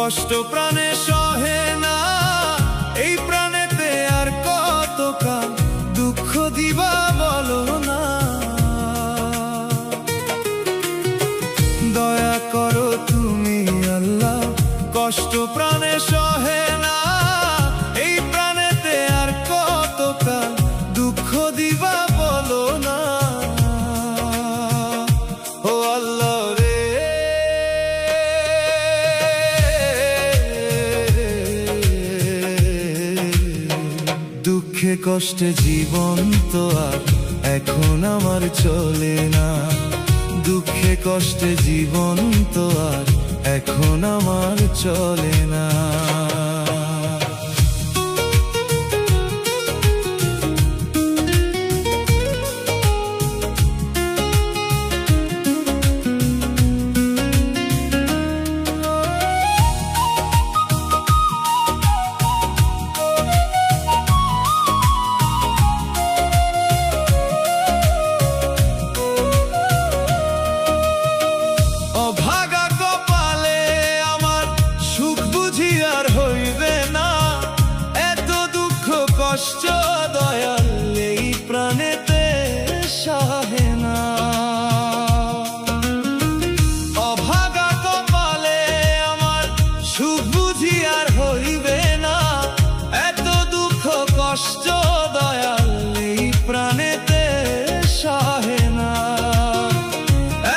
কষ্ট প্রাণে সহে না, এই প্রাণেতে আর কতকাল দুঃখ দিবা বলো না। দয়া করো তুমি আল্লাহ, কষ্ট প্রাণে সহে না, এই প্রাণেতে আর কতকাল দুঃখ দিবা বলো না। ও আল্লাহ রে, দুঃখে কষ্টে জীবন তো আর এখন আমার চলে না, দুঃখে কষ্টে জীবন তো আর এখন আমার চলে না। অভাগা কপালে আমার সুখ বুঝি আর হইবে না, এত দুঃখ কষ্ট দয়াল এই প্রাণেতে সহে না। অভাগা কপালে আমার সুখ বুঝি আর হইবে না, এত দুঃখ কষ্ট দয়াল এই প্রাণেতে সহে না।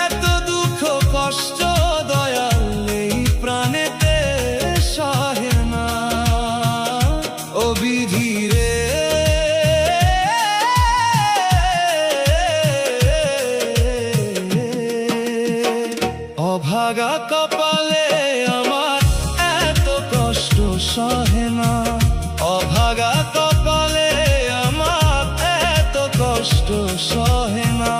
এত দুঃখ কষ্ট দয়াল এই প্রাণেতে সহে না। ও বিধি রে, অভাগা কপালে আমার এত কষ্ট সহে না, অভাগা কপালে আমার এত কষ্ট সহে না।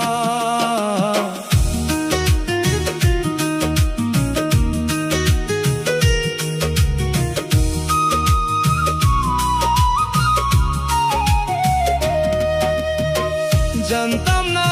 জানতাম না